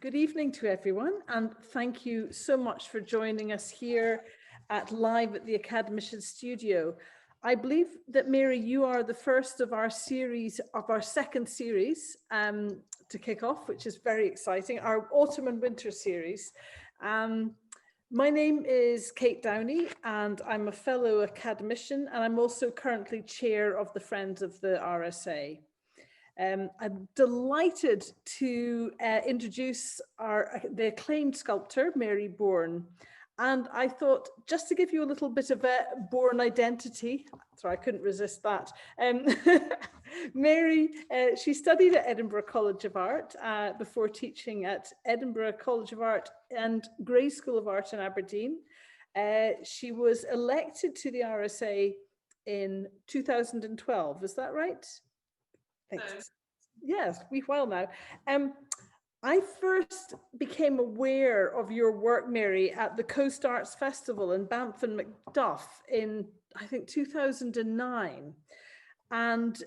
Good evening to everyone, and thank you so much for joining us here live at the Academicians Studio. I believe that, Mary, you are the first of our second series to kick off, which is very exciting, our autumn and winter series. My name is Kate Downey, and I'm a fellow academician, and I'm also currently chair of the Friends of the RSA. I'm delighted to introduce the acclaimed sculptor, Mary Bourne. And I thought, just to give you a little bit of a Bourne identity, sorry, I couldn't resist that. Mary, she studied at Edinburgh College of Art before teaching at Edinburgh College of Art and Grey School of Art in Aberdeen. She was elected to the RSA in 2012, is that right? Yes, a wee while now. I first became aware of your work, Mary, at the Coast Arts Festival in Banff and Macduff in, I think, 2009. And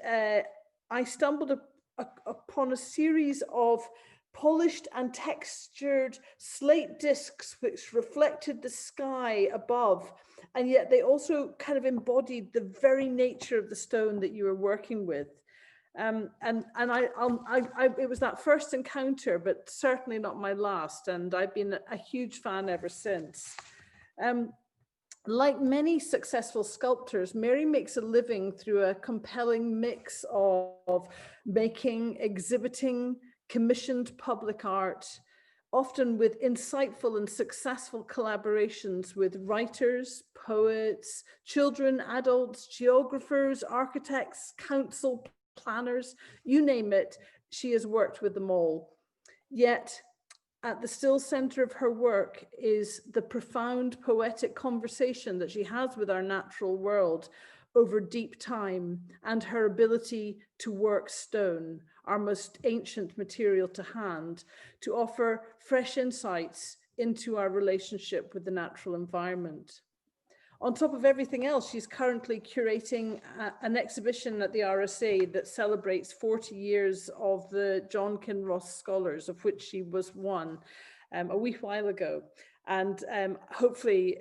I stumbled upon a series of polished and textured slate discs which reflected the sky above, and yet they also kind of embodied the very nature of the stone that you were working with. It was that first encounter, but certainly not my last, and I've been a huge fan ever since. Like many successful sculptors, Mary makes a living through a compelling mix of making, exhibiting, commissioned public art, often with insightful and successful collaborations with writers, poets, children, adults, geographers, architects, council planners, you name it, she has worked with them all. Yet at the still center of her work is the profound poetic conversation that she has with our natural world over deep time, and her ability to work stone, our most ancient material to hand, to offer fresh insights into our relationship with the natural environment. On top of everything else, she's currently curating an exhibition at the RSA that celebrates 40 years of the John Kinross Scholars, of which she was one a wee while ago. And hopefully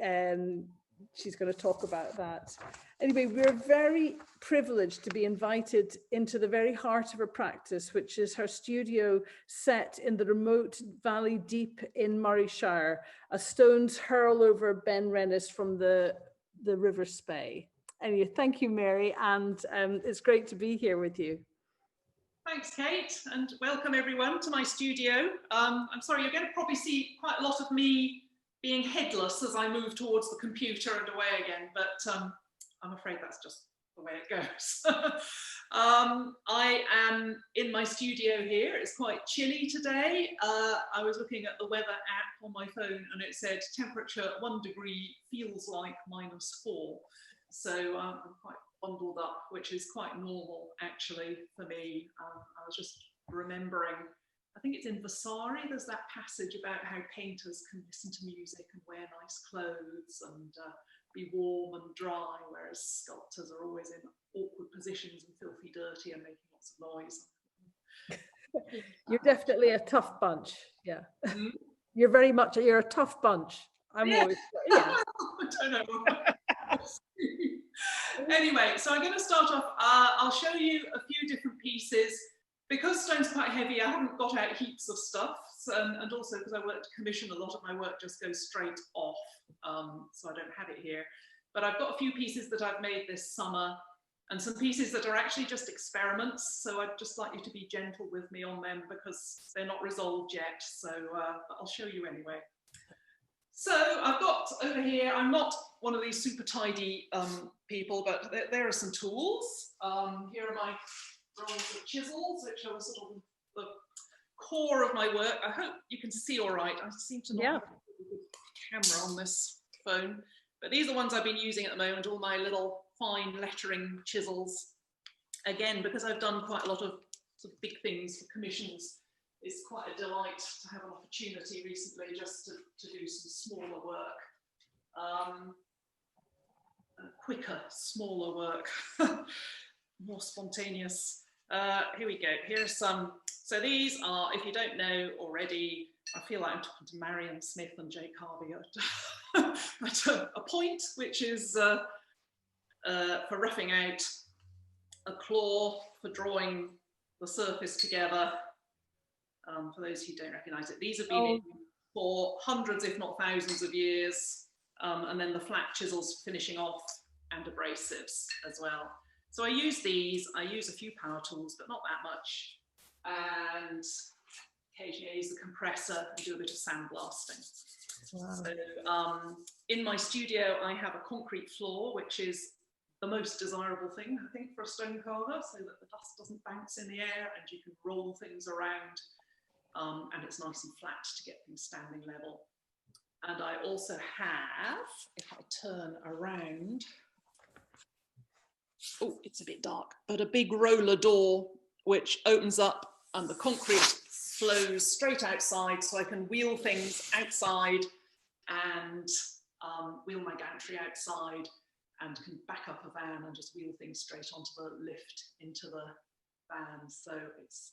she's going to talk about that. Anyway, we're very privileged to be invited into the very heart of her practice, which is her studio set in the remote Valley Deep in Murrayshire, a stone's hurl over Ben Rennis from the River Spey. Anyway, thank you, Mary, and it's great to be here with you. Thanks, Kate, and welcome everyone to my studio. I'm sorry, you're going to probably see quite a lot of me being headless as I move towards the computer and away again, but I'm afraid that's just the way it goes. I am in my studio here. It's quite chilly today. I was looking at the weather app on my phone and it said temperature 1 degree, feels like -4. So I'm quite bundled up, which is quite normal actually for me. I was just remembering, I think it's in Vasari, there's that passage about how painters can listen to music and wear nice clothes and be warm and dry, whereas sculptors are always in awkward positions and filthy dirty and making lots of noise. You're definitely a tough bunch, yeah. Mm-hmm. You're a tough bunch. I'm always, yeah. I don't know. Anyway, so I'm going to start off, I'll show you a few different pieces. Because stone's quite heavy, I haven't got out heaps of stuff, and also because I work to commission, a lot of my work just goes straight off, so I don't have it here. But I've got a few pieces that I've made this summer, and some pieces that are actually just experiments, so I'd just like you to be gentle with me on them because they're not resolved yet, so I'll show you anyway. So I've got over here, I'm not one of these super tidy people, but there are some tools. Here are my rolls of chisels, which are sort of the core of my work. I hope you can see all right. I seem to not have a good camera on this phone, but these are the ones I've been using at the moment, all my little fine lettering chisels. Again, because I've done quite a lot of sort of big things for commissions, it's quite a delight to have an opportunity recently just to do some smaller work, quicker, smaller work, more spontaneous. Here we go. Here are some. So these are, if you don't know already, I feel like I'm talking to Marion Smith and Jake Harvey at a point, which is for roughing out, a claw for drawing the surface together. For those who don't recognise it, these have been in for hundreds, if not thousands of years. And then the flat chisels finishing off, and abrasives as well. So I use these, I use a few power tools, but not that much. And occasionally I use the compressor and do a bit of sandblasting. Wow. So in my studio, I have a concrete floor, which is the most desirable thing, I think, for a stone carver, so that the dust doesn't bounce in the air and you can roll things around, and it's nice and flat to get things standing level. And I also have, if I turn around, oh, it's a bit dark, but a big roller door which opens up and the concrete flows straight outside, so I can wheel things outside and wheel my gantry outside, and can back up a van and just wheel things straight onto the lift into the van. So it's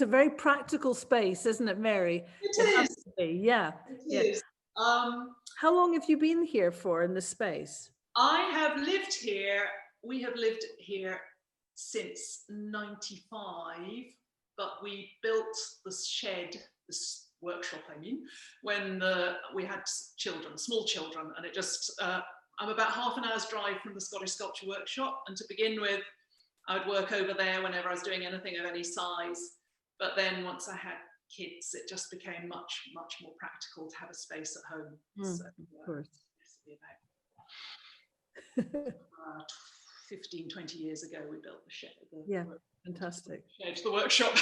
a very practical space, isn't it, Mary? It is. Yeah. It is. How long have you been here for in this space? I have lived here. We have lived here since '95, but we built the shed, this workshop, I mean, when we had children, small children, and it just, I'm about half an hour's drive from the Scottish Sculpture Workshop, and to begin with, I would work over there whenever I was doing anything of any size. But then once I had kids, it just became much, much more practical to have a space at home. So, of course. About 15, 20 years ago, we built the shed. Fantastic. The workshop.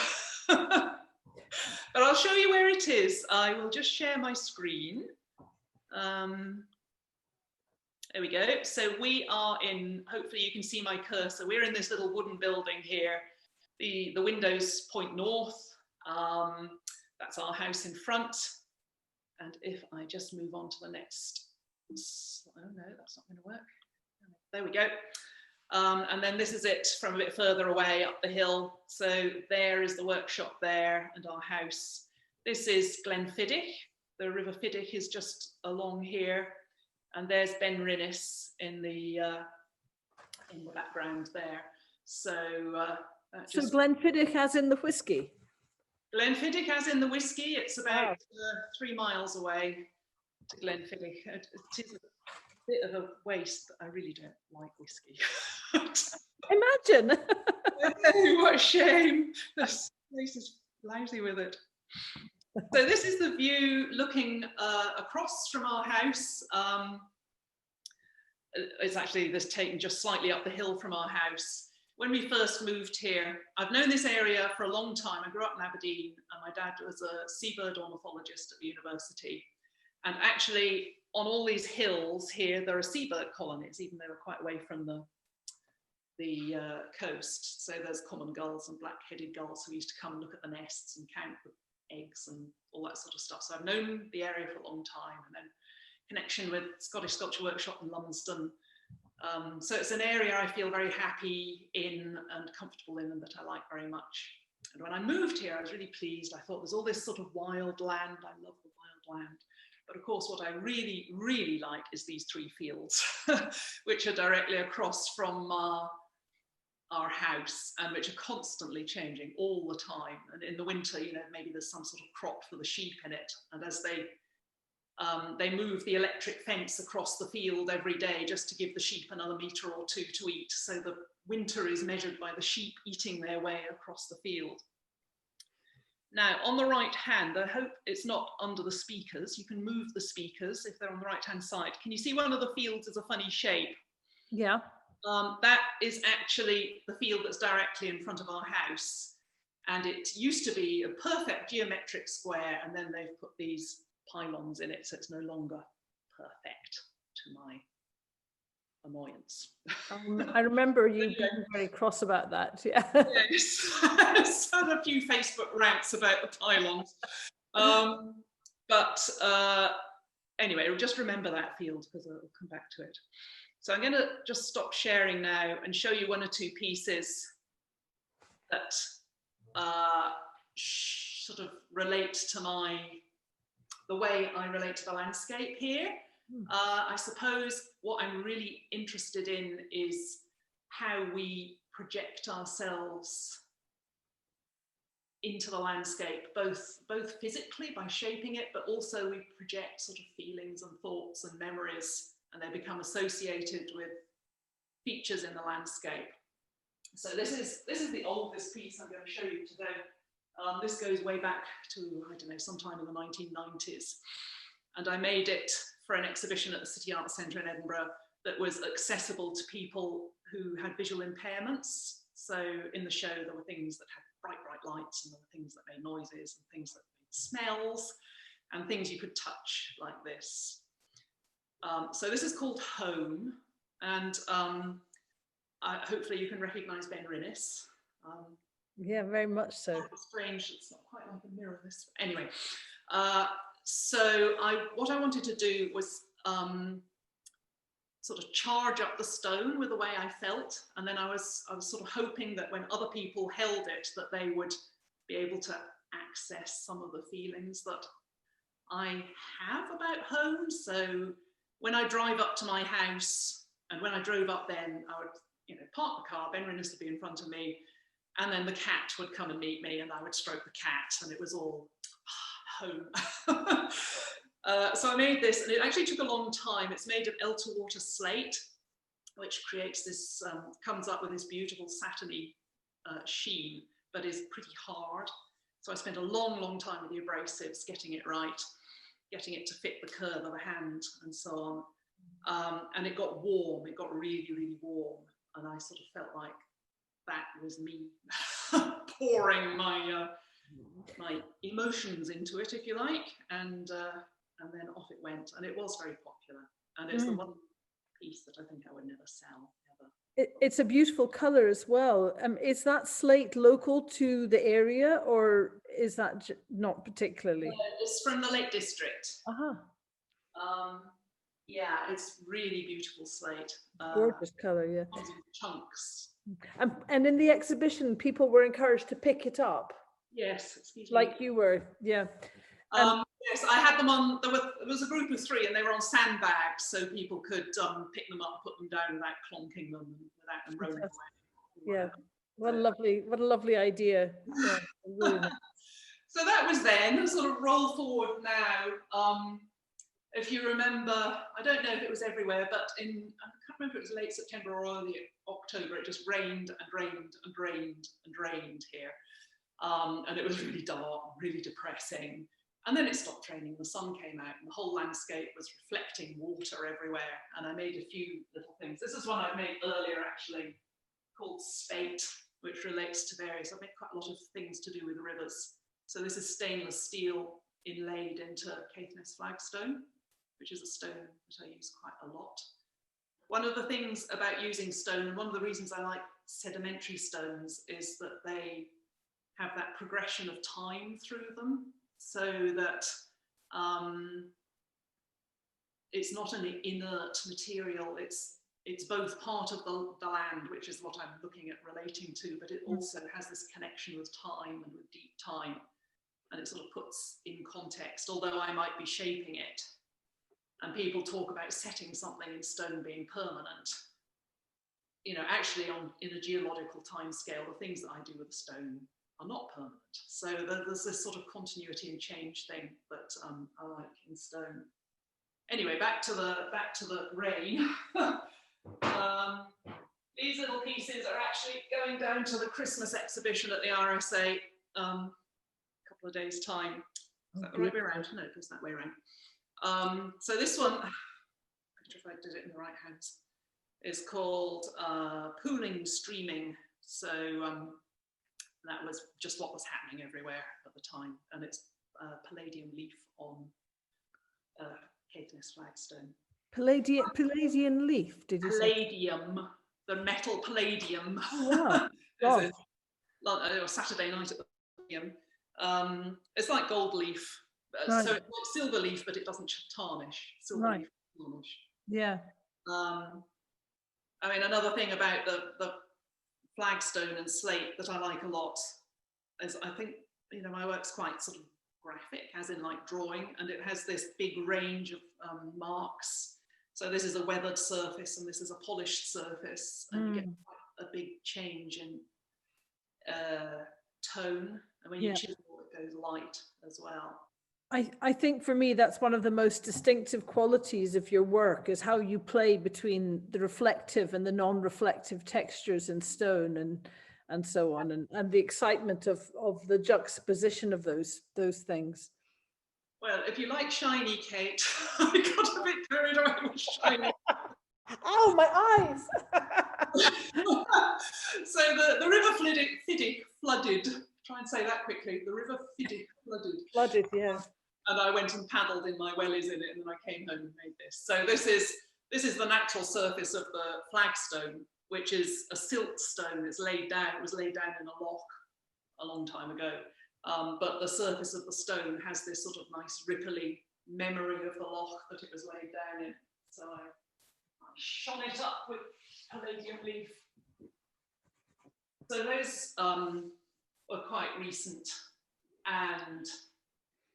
But I'll show you where it is. I will just share my screen. There we go. So we are in, hopefully you can see my cursor. We're in this little wooden building here. The windows point north. That's our house in front. And if I just move on to the next, oh no, that's not going to work. There we go. And then this is it from a bit further away up the hill. So there is the workshop there and our house. This is Glenfiddich. The River Fiddich is just along here. And there's Ben Rinnis in the background there. So Glenfiddich as in the whiskey? Glenfiddich as in the whiskey. It's about 3 miles away to Glenfiddich. It is a bit of a waste. I really don't like whiskey. Imagine. What a shame. This place is lousy with it. So this is the view looking across from our house. It's actually this taken just slightly up the hill from our house. When we first moved here, I've known this area for a long time. I grew up in Aberdeen and my dad was a seabird ornithologist at the university. And actually on all these hills here, there are seabird colonies, even though we're quite away from the coast. So there's common gulls and black-headed gulls who used to come and look at the nests and count the eggs and all that sort of stuff. So I've known the area for a long time, and then connection with Scottish Sculpture Workshop in Lumsden. So it's an area I feel very happy in and comfortable in, and that I like very much. And when I moved here, I was really pleased. I thought there's all this sort of wild land. I love the wild land. But of course, what I really, really like is these 3 fields, which are directly across from our house, and which are constantly changing all the time. And in the winter, you know, maybe there's some sort of crop for the sheep in it. And as they move the electric fence across the field every day just to give the sheep another metre or 2 to eat. So the winter is measured by the sheep eating their way across the field. Now, on the right hand, I hope it's not under the speakers. You can move the speakers if they're on the right hand side. Can you see one of the fields is a funny shape? Yeah. That is actually the field that's directly in front of our house. And it used to be a perfect geometric square, and then they've put these pylons in it, so it's no longer perfect, to my annoyance. I remember you being very cross about that. Yeah. Yes, had a few Facebook rants about the pylons. But anyway, just remember that field because I'll come back to it. So I'm going to just stop sharing now and show you one or two pieces that sort of relate to the way I relate to the landscape here. I suppose what I'm really interested in is how we project ourselves into the landscape, both physically by shaping it, but also we project sort of feelings and thoughts and memories, and they become associated with features in the landscape. So this is the oldest piece I'm going to show you today. This goes way back to, I don't know, sometime in the 1990s. And I made it for an exhibition at the City Arts Centre in Edinburgh that was accessible to people who had visual impairments. So in the show, there were things that had bright lights, and there were things that made noises, and things that made smells, and things you could touch like this. So this is called Home, and hopefully you can recognise Ben Rinnis. Yeah, very much so. Strange, it's not quite like a mirror this. Anyway, so what I wanted to do was sort of charge up the stone with the way I felt, and then I was sort of hoping that when other people held it, that they would be able to access some of the feelings that I have about home. So when I drive up to my house, and when I drove up then, I would, you know, park the car, Ben Rinnis would be in front of me, and then the cat would come and meet me, and I would stroke the cat, and it was all home. So I made this, and it actually took a long time. It's made of Elter water slate, which creates this, comes up with this beautiful satiny sheen, but is pretty hard. So I spent a long time with the abrasives, getting it right, getting it to fit the curve of a hand and so on. And it got warm, it got really warm. And I sort of felt like that was me pouring my emotions into it, if you like. And then off it went, and it was very popular. And it's the one piece that I think I would never sell, ever. It's a beautiful colour as well. Is that slate local to the area, or is that not particularly? It's from the Lake District. Yeah, it's really beautiful slate. Gorgeous colour, yeah. Chunks. And in the exhibition, people were encouraged to pick it up. Yes, excuse me. Like you were, yeah. Yes, I had them on, there was a group of 3, and they were on sandbags, so people could pick them up, put them down without clonking them, without them rolling away. Yeah, what a lovely idea. Yeah, really nice. So that was then. Sort of roll forward now. If you remember, I don't know if it was everywhere, but I can't remember if it was late September or early October, it just rained here. And it was really dark, really depressing. And then it stopped raining, the sun came out, and the whole landscape was reflecting water everywhere. And I made a few little things. This is one I made earlier, actually, called Spate, which relates to various, I've made quite a lot of things to do with rivers. So this is stainless steel inlaid into Caithness flagstone, which is a stone that I use quite a lot. One of the things about using stone, and one of the reasons I like sedimentary stones, is that they have that progression of time through them, so that it's not an inert material. It's both part of the land, which is what I'm looking at relating to, but it also has this connection with time and with deep time, and it sort of puts in context, although I might be shaping it. And people talk about setting something in stone being permanent. You know, actually in a geological time scale, the things that I do with the stone are not permanent. So there's this sort of continuity and change thing that I like in stone. Anyway, back to the rain. These little pieces are actually going down to the Christmas exhibition at the RSA a couple of days' time. Is that the right way around? No, it goes that way around. So this one, I'm not sure if I did it in the right hands, is called Pooling Streaming. So that was just what was happening everywhere at the time, and it's palladium leaf on Caithness flagstone. Palladian leaf, did you say? Palladium, the metal palladium. Oh, wow. It's Saturday night at the palladium. It's like gold leaf, right. So it's like silver leaf, but it doesn't tarnish. Silver leaf tarnish. Yeah. I mean, another thing about the flagstone and slate that I like a lot is, I think, you know, my work's quite sort of graphic, as in like drawing, and it has this big range of marks. So this is a weathered surface and this is a polished surface, and you get quite a big change in tone, and when you chisel it goes light as well. I think for me, that's one of the most distinctive qualities of your work, is how you play between the reflective and the non-reflective textures in stone and so on, and the excitement of the juxtaposition of those things. Well, if you like shiny, Kate, I got a bit carried away with shiny. Oh, my eyes! So the river Fiddick flooded. Try and say that quickly. The river Fiddick flooded. Flooded, yeah. And I went and paddled in my wellies in it, and then I came home and made this. So this is the natural surface of the flagstone, which is a silt stone. It's laid down. It was laid down in a loch a long time ago. But the surface of the stone has this sort of nice ripply memory of the loch that it was laid down in. So I shone it up with palladium leaf. So those were quite recent, and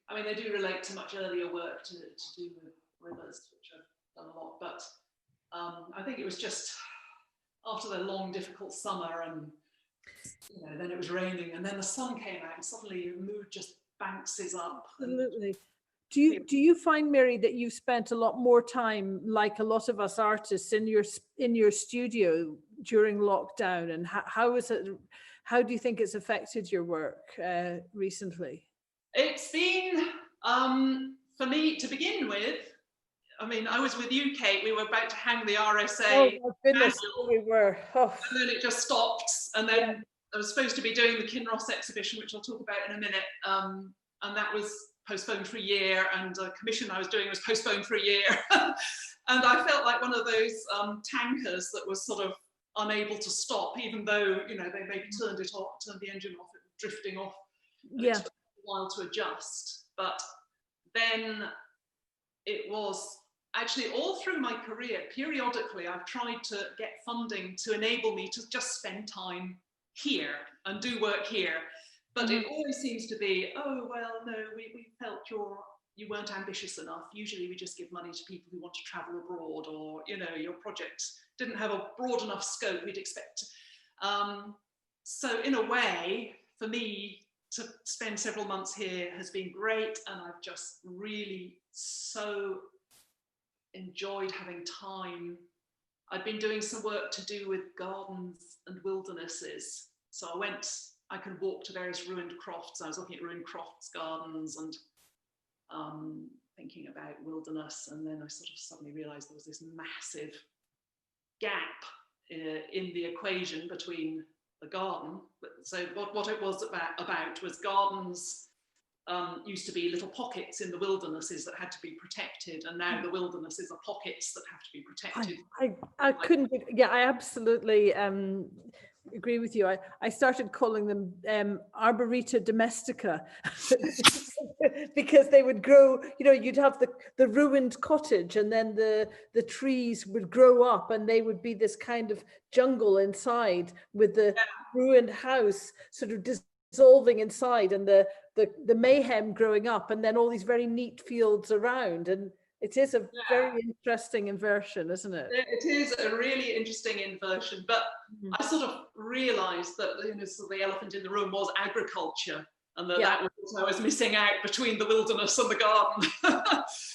I mean, they do relate to much earlier work to do with rivers, which I've done a lot, but I think it was just after the long, difficult summer, and you know, then it was raining, and then the sun came out, and suddenly your mood just bounces up. Absolutely. Do you find, Mary, that you've spent a lot more time, like a lot of us artists, in your studio during lockdown, and how do you think it's affected your work recently? It's been, for me, to begin with, I mean, I was with you, Kate. We were about to hang the RSA. Oh, my goodness, we were. Oh. And then it just stopped. And then I was supposed to be doing the Kinross exhibition, which I'll talk about in a minute. And that was postponed for a year. And a commission I was doing was postponed for a year. And I felt like one of those tankers that was sort of unable to stop, even though, you know, they maybe turned the engine off, it was drifting off. Yeah. It took a while to adjust. But then it was actually all through my career, periodically, I've tried to get funding to enable me to just spend time here and do work here. But it always seems to be, oh, well, no, we felt you weren't ambitious enough. Usually we just give money to people who want to travel abroad, or, you know, your project didn't have a broad enough scope we'd expect. So in a way, for me, to spend several months here has been great, and I've just really so enjoyed having time. I'd been doing some work to do with gardens and wildernesses. So I could walk to various ruined crofts. I was looking at ruined crofts, gardens, and thinking about wilderness. And then I sort of suddenly realized there was this massive gap in the equation between the garden. So what it was about was gardens used to be little pockets in the wildernesses that had to be protected, and now the wildernesses are pockets that have to be protected. I couldn't, yeah, I absolutely agree with you. I started calling them Arboreta domestica because they would grow, you know, you'd have the ruined cottage, and then the trees would grow up, and they would be this kind of jungle inside, with the ruined house sort of dissolving inside, and the mayhem growing up, and then all these very neat fields around. And it is a very interesting inversion, isn't it? It is a really interesting inversion, but I sort of realized that, you know, so the elephant in the room was agriculture, and that was what I was missing out between the wilderness and the garden.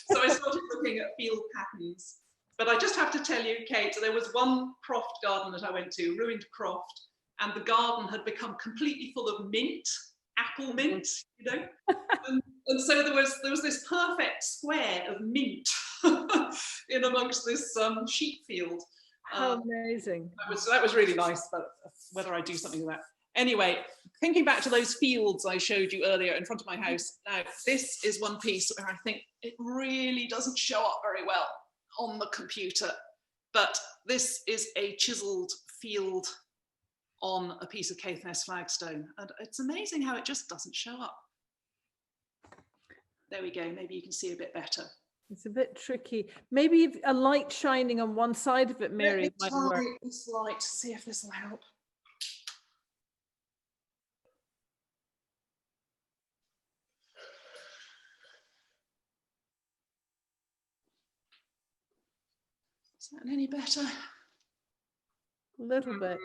So I started looking at field patterns. But I just have to tell you, Kate, there was one croft garden that I went to, ruined croft, and the garden had become completely full of mint, apple mint, you know. And so there was this perfect square of mint in amongst this sheep field. How amazing. That was really nice, but whether I do something with that. Anyway, thinking back to those fields I showed you earlier in front of my house, now this is one piece where I think it really doesn't show up very well on the computer, but this is a chiseled field on a piece of Caithness flagstone, and it's amazing how it just doesn't show up. There we go, maybe you can see a bit better. It's a bit tricky. Maybe if a light shining on one side of it, Mary, Let me might try work. this light to see if this will help. Is that any better? A little bit.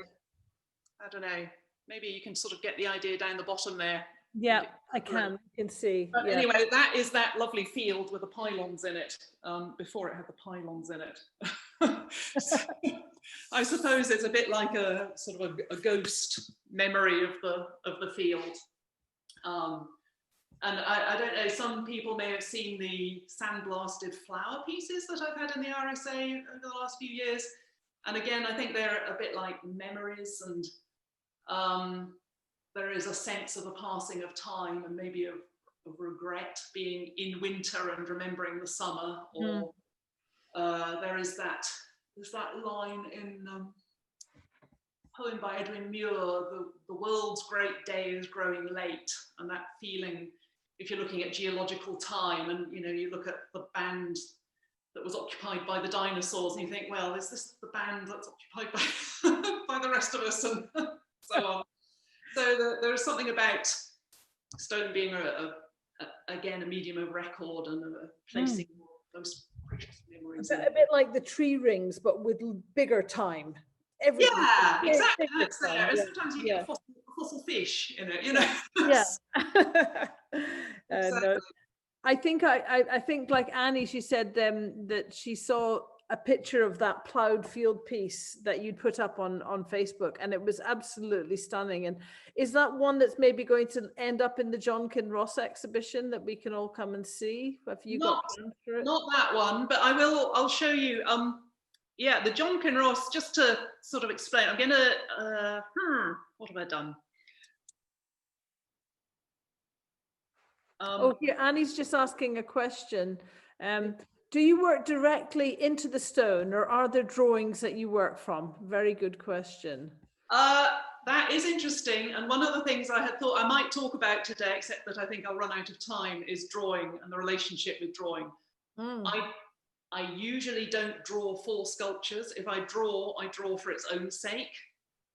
I don't know. Maybe you can sort of get the idea down the bottom there. Yeah, I can see. But yeah. anyway, that is that lovely field with the pylons in it, before it had the pylons in it. So, I suppose it's a bit like a sort of a ghost memory of the field. And I don't know, some people may have seen the sandblasted flower pieces that I've had in the RSA over the last few years. And again, I think they're a bit like memories, and there is a sense of a passing of time and maybe of regret being in winter and remembering the summer. Or there's that line in a poem by Edwin Muir, the world's great day is growing late, and that feeling, if you're looking at geological time and you look at the band that was occupied by the dinosaurs and you think, well, is this the band that's occupied by the rest of us, and so on. So there is something about stone being again a medium of record and a placing those precious memories. A bit like the tree rings, but with bigger time. Everything. Yeah, exactly. That's time. there. And sometimes you get fossil fish in it, Yeah. Exactly. No, I think like Annie, she said that she saw a picture of that ploughed field piece that you'd put up on Facebook, and it was absolutely stunning. And is that one that's maybe going to end up in the John Kinross exhibition that we can all come and see? Have you got plans for it? Not that one, but I'll show you. Yeah, the John Kinross, just to sort of explain, I'm gonna what have I done? Here, Annie's just asking a question. Do you work directly into the stone, or are there drawings that you work from? Very good question. That is interesting. And one of the things I had thought I might talk about today, except that I think I'll run out of time, is drawing and the relationship with drawing. I usually don't draw for sculptures. If I draw for its own sake.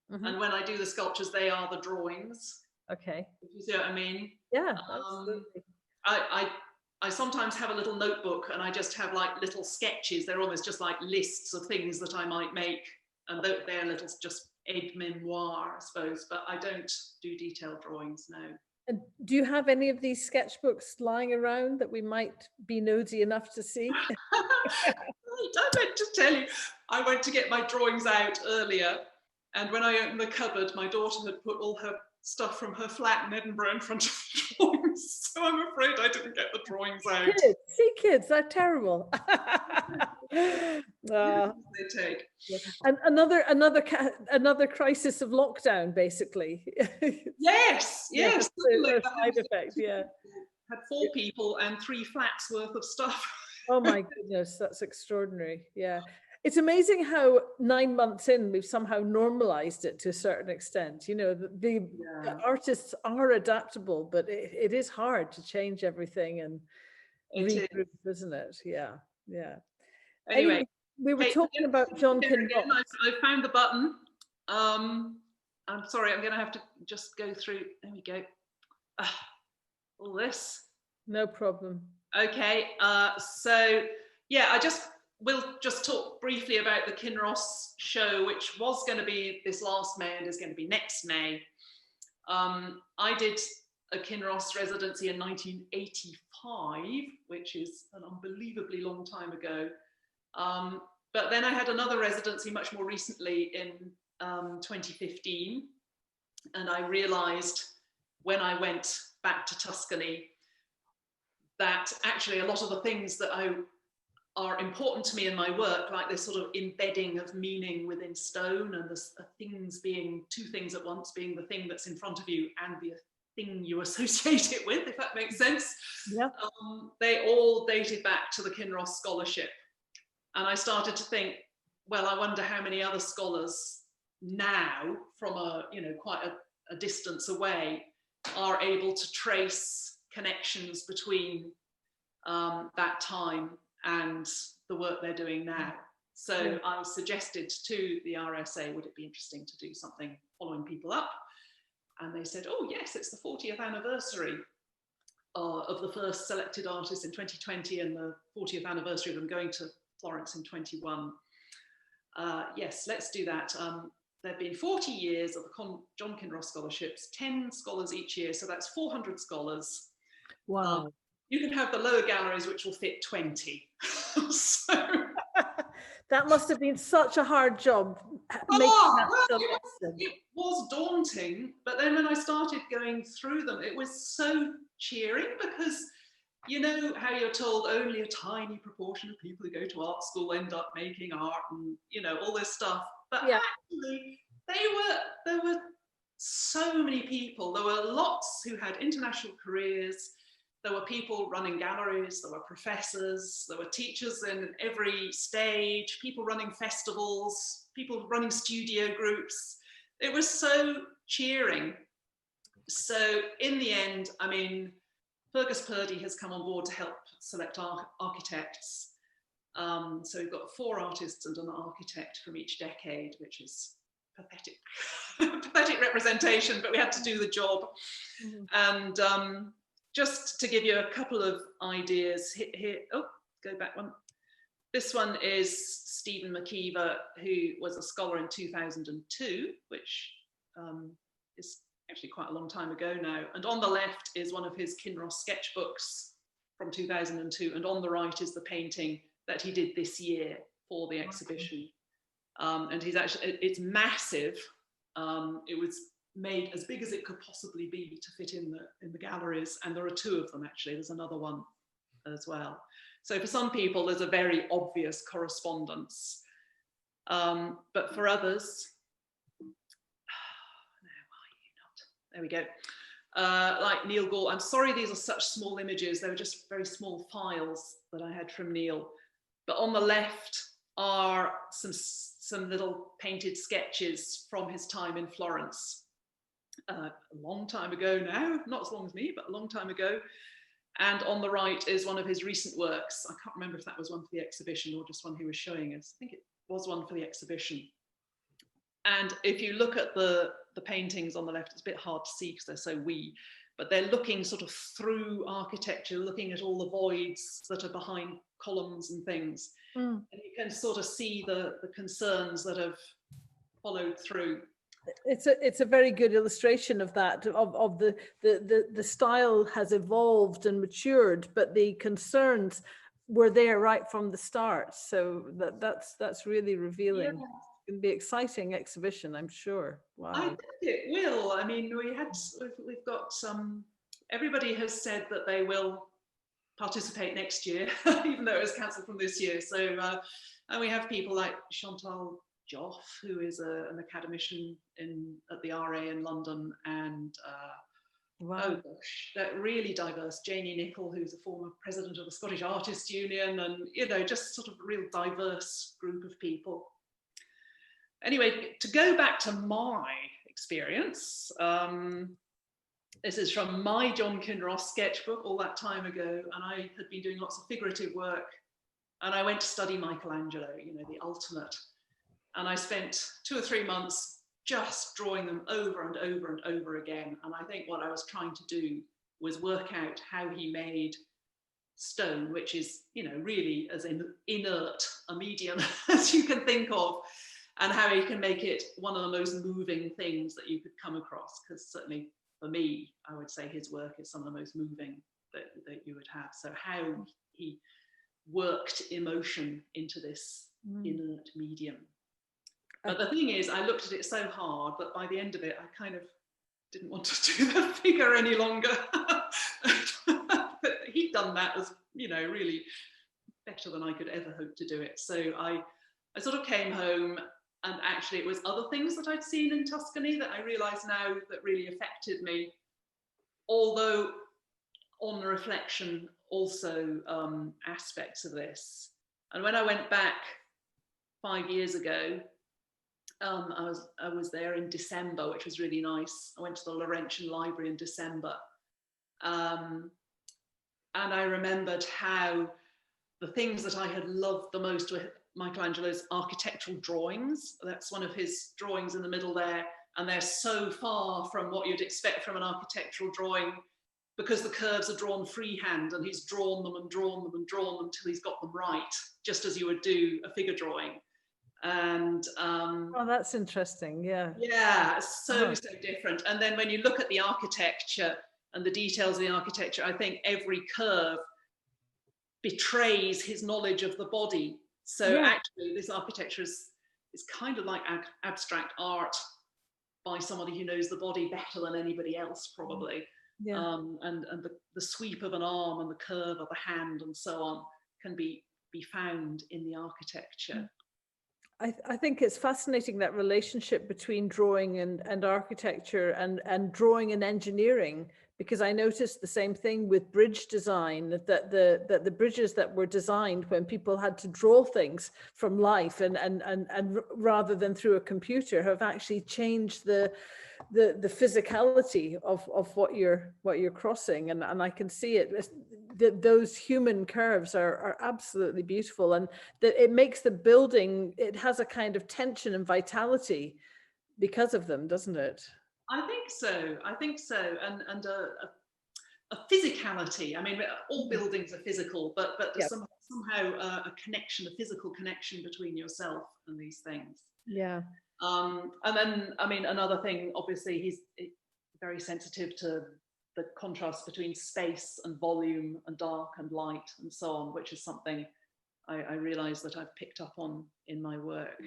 And when I do the sculptures, they are the drawings. Okay. If you see what I mean? Yeah, absolutely. I sometimes have a little notebook and I just have like little sketches. They're almost just like lists of things that I might make. And they're little just aide-memoire, I suppose, but I don't do detailed drawings, no. And do you have any of these sketchbooks lying around that we might be nosy enough to see? I meant to tell you, I went to get my drawings out earlier, and when I opened the cupboard, my daughter had put all her stuff from her flat in Edinburgh in front of the drawings, so I'm afraid I didn't get the drawings out. Kids, they're terrible. They take. And another crisis of lockdown, basically. Yes. Side effect, yeah. Had 4 people and 3 flats worth of stuff. Oh my goodness, that's extraordinary. Yeah. It's amazing how 9 months in, we've somehow normalized it to a certain extent. The artists are adaptable, but it is hard to change everything and regroup, isn't it? Yeah. Anyway, we were talking about John Kinross. I found the button. I'm sorry, I'm going to have to just go through. There we go. All this. No problem. Okay. So yeah, we'll just talk briefly about the Kinross show, which was going to be this last May and is going to be next May. I did a Kinross residency in 1985, which is an unbelievably long time ago. But then I had another residency much more recently in 2015. And I realized when I went back to Tuscany that actually a lot of the things that are important to me in my work, like this sort of embedding of meaning within stone and the things being 2 things at once, being the thing that's in front of you and the thing you associate it with, if that makes sense. Yeah. They all dated back to the Kinross scholarship. And I started to think, well, I wonder how many other scholars now from quite a distance away are able to trace connections between that time and the work they're doing now. So I suggested to the RSA, would it be interesting to do something following people up? And they said, oh yes, it's the 40th anniversary of the first selected artists in 2020 and the 40th anniversary of them going to Florence in 21. Yes, let's do that. There have been 40 years of the John Kinross scholarships, 10 scholars each year, so that's 400 scholars. Wow. You can have the lower galleries, which will fit 20. So, that must have been such a hard job. It was daunting, but then when I started going through them, it was so cheering, because you know how you're told only a tiny proportion of people who go to art school end up making art, and you know all this stuff. But actually, there were so many people. There were lots who had international careers. There were people running galleries, there were professors, there were teachers in every stage, people running festivals, people running studio groups. It was so cheering. So in the end, I mean, Fergus Purdy has come on board to help select architects. So we've got 4 artists and an architect from each decade, which is pathetic, pathetic representation, but we had to do the job. And just to give you a couple of ideas here, oh, go back one. This one is Stephen McKeever, who was a scholar in 2002, which is actually quite a long time ago now. And on the left is one of his Kinross sketchbooks from 2002. And on the right is the painting that he did this year for the exhibition. And he's actually, it's massive. It was made as big as it could possibly be to fit in the galleries, and there are 2 of them actually. There's another one as well. So for some people there's a very obvious correspondence, but for others, there we go, like Neil Gore. I'm sorry these are such small images, they were just very small files that I had from Neil, but on the left are some little painted sketches from his time in Florence. A long time ago now, not as long as me, but a long time ago. And on the right is one of his recent works. I can't remember if that was one for the exhibition or just one he was showing us. I think it was one for the exhibition. And if you look at the paintings on the left, it's a bit hard to see because they're so wee, but they're looking sort of through architecture, looking at all the voids that are behind columns and things. And you can sort of see the concerns that have followed through. It's a very good illustration of that, of the style has evolved and matured, but the concerns were there right from the start. So that's really revealing. Yeah. It's going to be an exciting exhibition, I'm sure. Wow. I think it will. I mean, we've got everybody has said that they will participate next year, even though it was cancelled from this year. So, and we have people like Chantal Joff, who is an academician at the RA in London, and wow. oh gosh, that really diverse. Janie Nicol, who's a former president of the Scottish Artists Union, and you know, just sort of a real diverse group of people. Anyway, to go back to my experience, this is from my John Kinross sketchbook all that time ago, and I had been doing lots of figurative work, and I went to study Michelangelo, you know, the ultimate. And I spent 2 or 3 months just drawing them over and over and over again. And I think what I was trying to do was work out how he made stone, which is, you know, really as inert a medium as you can think of, and how he can make it one of the most moving things that you could come across. Because certainly for me, I would say his work is some of the most moving that you would have. So how he worked emotion into this inert medium. But the thing is, I looked at it so hard that by the end of it, I kind of didn't want to do the figure any longer. But he'd done that as, you know, really better than I could ever hope to do it. So I sort of came home, and actually it was other things that I'd seen in Tuscany that I realise now that really affected me. Although on reflection, also aspects of this. And when I went back 5 years ago, I was there in December, which was really nice. I went to the Laurentian Library in December. And I remembered how the things that I had loved the most were Michelangelo's architectural drawings. That's one of his drawings in the middle there, and they're so far from what you'd expect from an architectural drawing, because the curves are drawn freehand, and he's drawn them and drawn them and drawn them till he's got them right, just as you would do a figure drawing. And oh, that's interesting. yeah, so different. And then when you look at the architecture and the details of the architecture, I think every curve betrays his knowledge of the body. So actually this architecture is kind of like abstract art by somebody who knows the body better than anybody else, probably. And the sweep of an arm and the curve of a hand and so on can be found in the architecture. I think it's fascinating, that relationship between drawing and architecture and drawing and engineering, because I noticed the same thing with bridge design, that the bridges that were designed when people had to draw things from life and rather than through a computer have actually changed the physicality of what you're crossing, and I can see it. Those human curves are absolutely beautiful, and that it makes the building, it has a kind of tension and vitality because of them, doesn't it? I think so, and a physicality. I mean, all buildings are physical, but there's somehow a connection, a physical connection between yourself and these things. Yeah. And then, I mean, another thing, obviously, he's very sensitive to the contrast between space and volume and dark and light and so on, which is something I realise that I've picked up on in my work.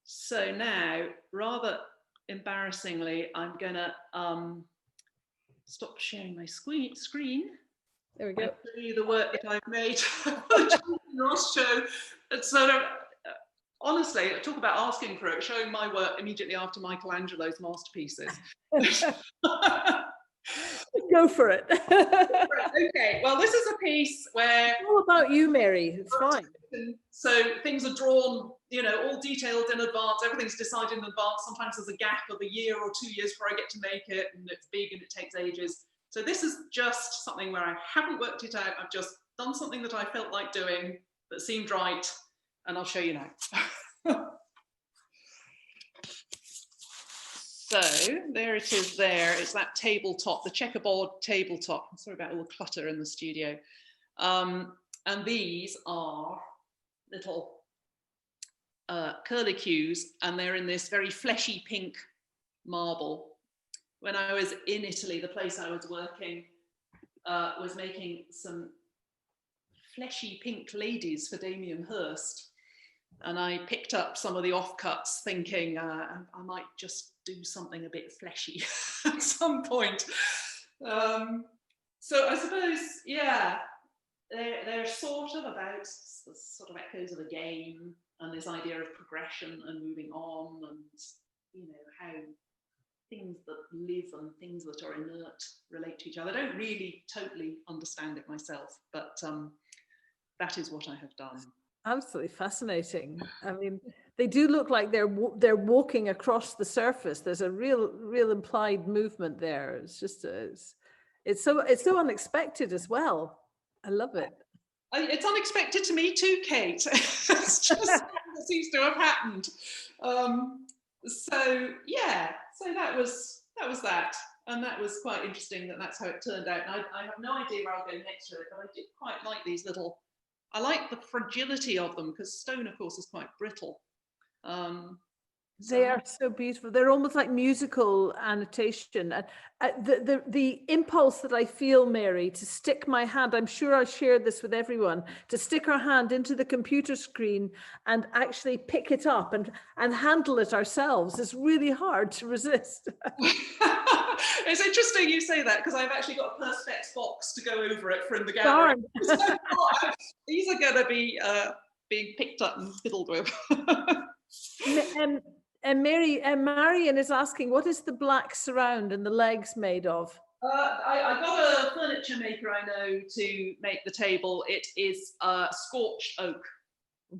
So now, rather embarrassingly, I'm gonna stop sharing my screen. There we go. I'll show you the work that I've made for the Ross show. It's sort of, honestly, talk about asking for it, showing my work immediately after Michelangelo's masterpieces. Go for it. Okay, well, this is a piece where... It's all about you, Mary. It's fine. So things are drawn, you know, all detailed in advance. Everything's decided in advance. Sometimes there's a gap of a year or 2 years before I get to make it, and it's big and it takes ages. So this is just something where I haven't worked it out. I've just done something that I felt like doing that seemed right, and I'll show you now. So there it is there. It's that tabletop, the checkerboard tabletop. I'm sorry about all the clutter in the studio. And these are little curlicues, and they're in this very fleshy pink marble. When I was in Italy, the place I was working was making some fleshy pink ladies for Damien Hirst. And I picked up some of the offcuts thinking I might just do something a bit fleshy at some point. So I suppose, yeah, they're sort of about sort of echoes of a game and this idea of progression and moving on, and, you know, how things that live and things that are inert relate to each other. I don't really totally understand it myself, but that is what I have done. Absolutely fascinating. I mean, they do look like they're walking across the surface. There's a real implied movement there. It's just it's so unexpected as well. I love it. It's unexpected to me too, Kate. It's just what seems to have happened. So yeah, so that was that, and that was quite interesting. That's how it turned out. And I have no idea where I'll go next with it, but I did quite like these little. I like the fragility of them, because stone, of course, is quite brittle. They are so beautiful. They're almost like musical annotation. And the impulse that I feel, Mary, to stick my hand, I'm sure I shared this with everyone, to stick our hand into the computer screen and actually pick it up and handle it ourselves is really hard to resist. It's interesting you say that, because I've actually got a Perspex box to go over it for in the gallery. So, these are going to be being picked up and fiddled with. And Marion is asking, what is the black surround and the legs made of? I got a furniture maker I know to make the table. It is scorched oak.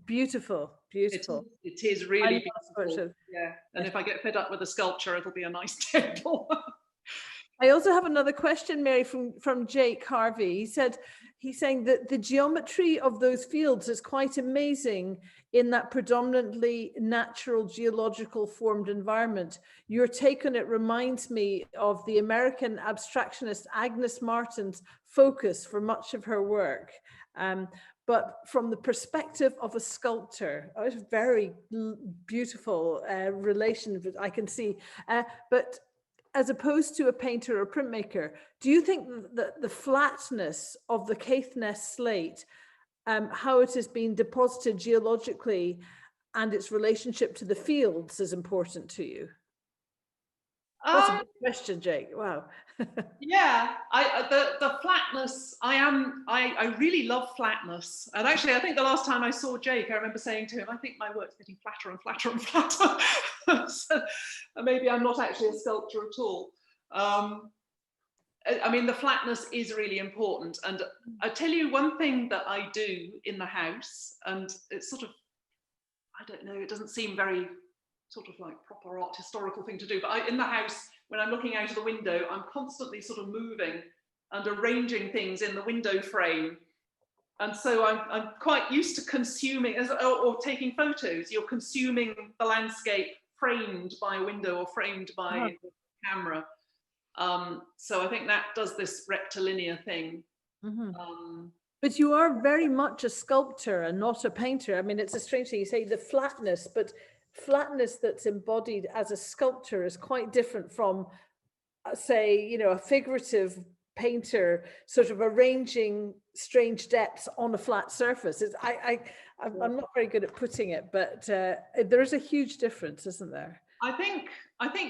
Beautiful, beautiful. It is really beautiful. Yeah, and if I get fed up with the sculpture, it'll be a nice table. I also have another question, Mary, from Jake Harvey. He said, he's saying that the geometry of those fields is quite amazing in that predominantly natural geological formed environment. Your take on it reminds me of the American abstractionist Agnes Martin's focus for much of her work. But from the perspective of a sculptor, it's a very beautiful relation I can see. But as opposed to a painter or printmaker, do you think that the flatness of the Caithness slate, how it has been deposited geologically and its relationship to the fields is important to you? That's a good question, Jake. Wow. Yeah, the flatness, I really love flatness. And actually, I think the last time I saw Jake, I remember saying to him, I think my work's getting flatter and flatter and flatter. So maybe I'm not actually a sculptor at all. I mean, the flatness is really important. And I tell you one thing that I do in the house, and it's sort of, I don't know, it doesn't seem very sort of like proper art historical thing to do, but in the house, when I'm looking out of the window, I'm constantly sort of moving and arranging things in the window frame. And so I'm quite used to consuming, or taking photos. You're consuming the landscape framed by a window or framed by a camera. So I think that does this rectilinear thing. But you are very much a sculptor and not a painter. I mean, it's a strange thing. You say the flatness, but flatness that's embodied as a sculptor is quite different from, say, you know, a figurative painter sort of arranging strange depths on a flat surface. I'm not very good at putting it, but there is a huge difference, isn't there? I think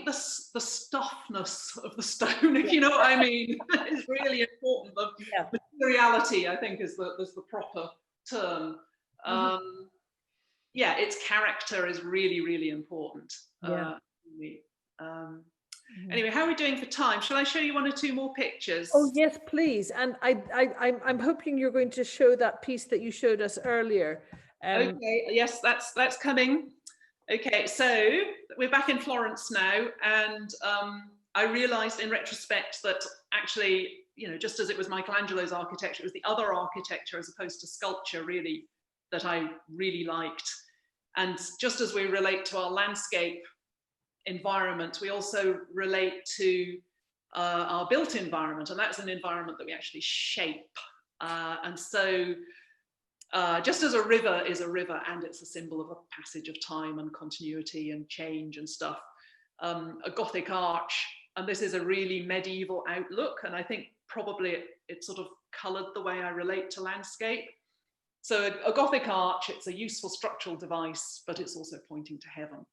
the stuffness of the stone, if you know what I mean, is really important. The materiality, I think, is the proper term. Yeah, its character is really, really important. Anyway, how are we doing for time? Shall I show you one or two more pictures? Oh yes, please. And I'm hoping you're going to show that piece that you showed us earlier. Okay, yes, that's coming. Okay, so we're back in Florence now, and I realized in retrospect that actually, you know, just as it was Michelangelo's architecture, it was the other architecture as opposed to sculpture really that I really liked. And just as we relate to our landscape environment, we also relate to our built environment, and that's an environment that we actually shape. And so just as a river is a river and it's a symbol of a passage of time and continuity and change and stuff, a Gothic arch, and this is a really medieval outlook, and I think probably it sort of coloured the way I relate to landscape. So a Gothic arch, it's a useful structural device, but it's also pointing to heaven.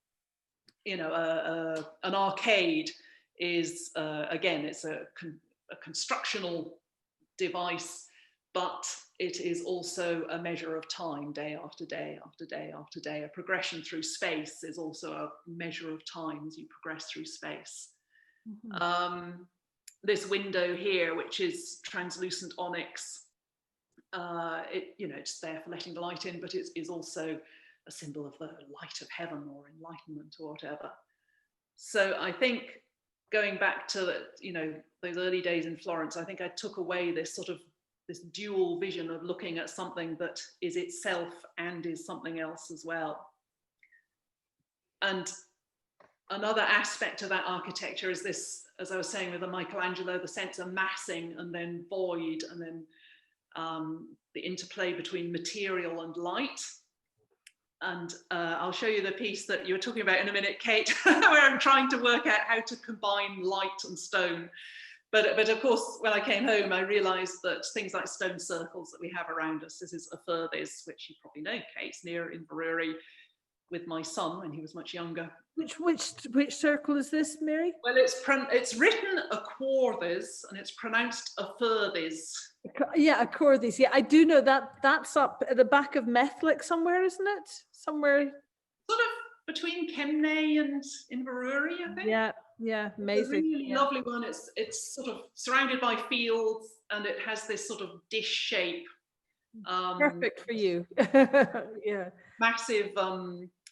You know, an arcade is, again, it's a constructional device, but it is also a measure of time, day after day after day after day. A progression through space is also a measure of time as you progress through space. This window here, which is translucent onyx, you know, it's there for letting the light in, but it is also a symbol of the light of heaven or enlightenment or whatever. So I think going back to, you know, those early days in Florence, I think I took away this sort of this dual vision of looking at something that is itself and is something else as well. And another aspect of that architecture is this, as I was saying with the Michelangelo, the sense of massing and then void, and then the interplay between material and light. And I'll show you the piece that you were talking about in a minute, Kate, where I'm trying to work out how to combine light and stone. But of course, when I came home, I realized that things like stone circles that we have around us, this is a Furthys, which you probably know, Kate, near Inverurie, with my son when he was much younger. Which circle is this, Mary? Well, it's written a Quarthys and it's pronounced a Furthys. Yeah, a Quarthys. Yeah, I do know that. That's up at the back of Methlick somewhere, isn't it? Somewhere. Sort of between Kemnay and Inverurie, I think. Yeah, amazing. It's a really lovely one. It's sort of surrounded by fields and it has this sort of dish shape. Perfect for you. Yeah. Massive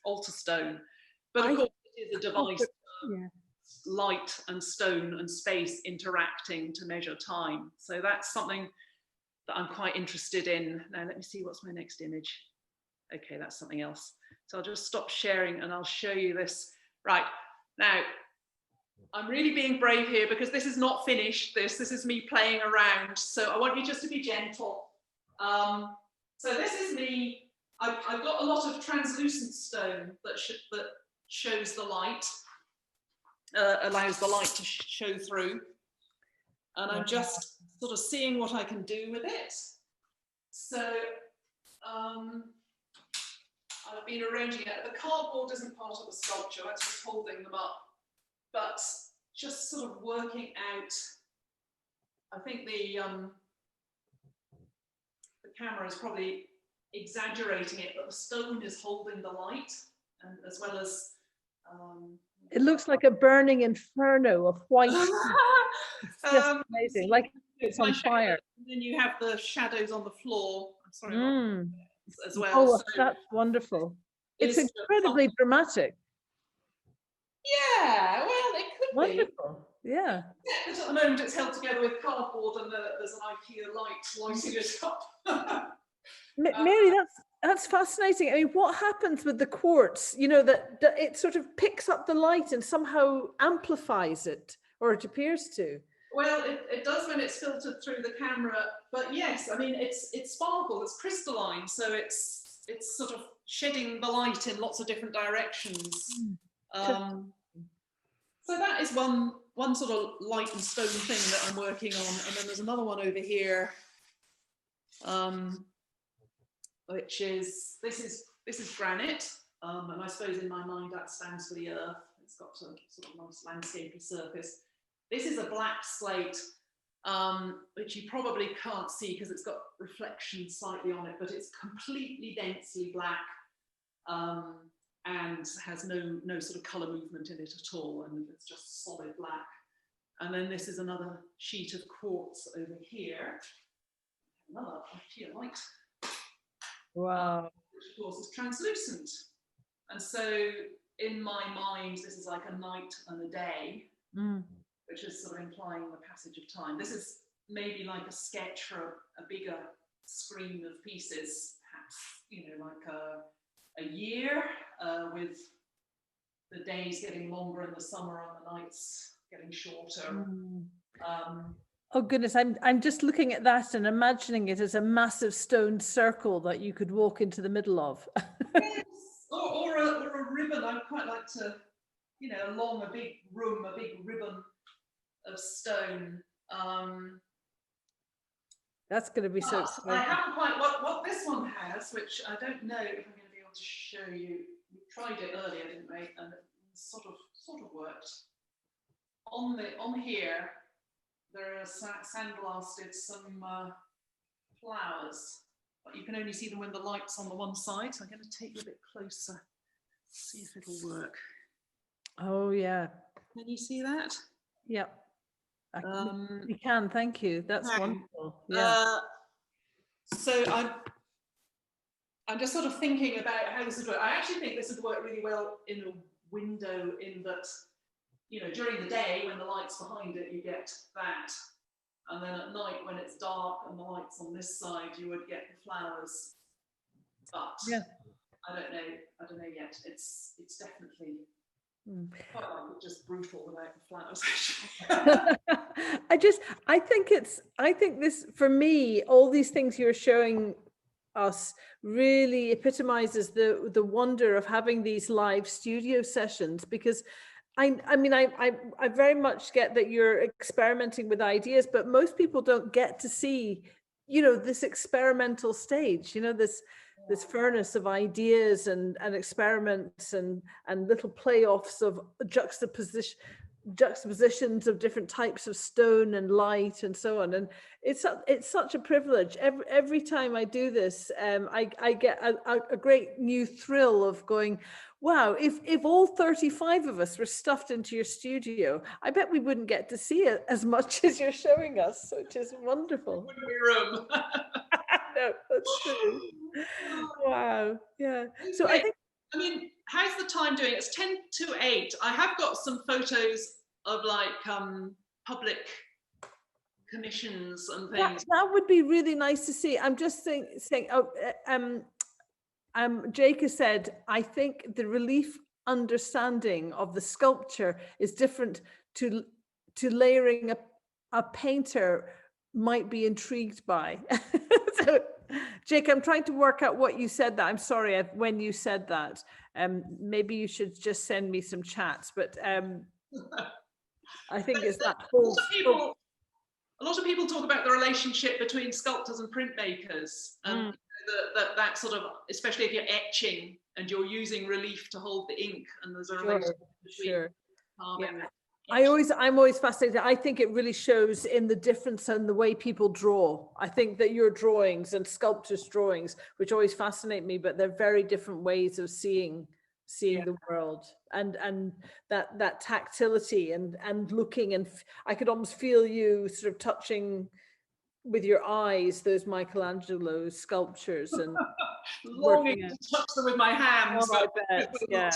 altar stone. But of course, it is a device of light and stone and space interacting to measure time. So that's something that I'm quite interested in. Now let me see, what's my next image? Okay, that's something else. So I'll just stop sharing and I'll show you this. Right, now I'm really being brave here because this is not finished. This is me playing around. So I want you just to be gentle. So this is me. I've got a lot of translucent stone that shows the light, allows the light to show through. And I'm just sort of seeing what I can do with it. So I've been arranging it. The cardboard isn't part of the sculpture, that's just holding them up. But just sort of working out, I think the camera is probably exaggerating it, but the stone is holding the light, and as well as it looks like a burning inferno of white. It's just amazing, like it's on fire. And then you have the shadows on the floor. I'm sorry, as well. Oh, so that's wonderful. It's incredibly dramatic. Yeah, well, it could wonderful. be. Yeah. But at the moment, it's held together with cardboard, and there's an IKEA light lighting it up. Mary, that's fascinating. I mean, what happens with the quartz? You know, that it sort of picks up the light and somehow amplifies it, or it appears to. Well, it does when it's filtered through the camera. But yes, I mean, it's sparkle, it's crystalline, so it's sort of shedding the light in lots of different directions. So that is one sort of light and stone thing that I'm working on, and then there's another one over here, which is this is granite, and I suppose in my mind that stands for the earth. It's got a sort of nice landscapey surface. This is a black slate, which you probably can't see because it's got reflection slightly on it, but it's completely densely black. And has no sort of colour movement in it at all, and it's just solid black. And then this is another sheet of quartz over here, another IKEA light. Wow. Which of course is translucent. And so in my mind, this is like a night and a day, which is sort of implying the passage of time. This is maybe like a sketch for a bigger screen of pieces, perhaps, you know, like a year, with the days getting longer in the summer and the nights getting shorter. Oh goodness, I'm just looking at that and imagining it as a massive stone circle that you could walk into the middle of. Yes. or a ribbon. I'd quite like to, you know, along a big ribbon of stone. That's going to be so exciting. I haven't quite what this one has, which I don't know if I'm going to be able to show you. We tried it earlier, didn't we? And it sort of worked. On here, there are sandblasted some flowers, but you can only see them when the light's on the one side. So I'm going to take you a bit closer, see if it'll work. Oh yeah. Can you see that? Yep. You can. Thank you. That's wonderful. Yeah. So I'm just sort of thinking about how this would work. I actually think this would work really well in a window, in that, you know, during the day when the light's behind it, you get that. And then at night when it's dark and the light's on this side, you would get the flowers. But yeah. I don't know yet. It's definitely quite like it, just brutal without the flowers. I think this, for me, all these things you're showing us really epitomizes the wonder of having these live studio sessions, because I mean I very much get that you're experimenting with ideas, but most people don't get to see, you know, this experimental stage, you know, this furnace of ideas and experiments and little playoffs of juxtapositions of different types of stone and light and so on. And it's such a privilege. Every time I do this, I get a great new thrill of going, wow, if all 35 of us were stuffed into your studio, I bet we wouldn't get to see it as much as you're showing us, which is wonderful. Wouldn't be room. No, that's true. Wow. Yeah. So I mean, how's the time doing? It's 10 to 8. I have got some photos of like public commissions and things. That would be really nice to see. I'm just saying, Jake has said, I think the relief understanding of the sculpture is different to layering a painter might be intrigued by. So, Jake, I'm trying to work out what you said that. I'm sorry when you said that. Maybe you should just send me some chats, but I think it's that whole... A lot of people talk about the relationship between sculptors and printmakers, and that sort of, especially if you're etching and you're using relief to hold the ink, and there's a relationship between carving. I'm always fascinated. I think it really shows in the difference in the way people draw. I think that your drawings and sculptors' drawings, which always fascinate me, but they're very different ways of seeing the world, and that tactility and looking, and I could almost feel you sort of touching with your eyes those Michelangelo's sculptures and longing to touch them with my hands. I bet, yeah.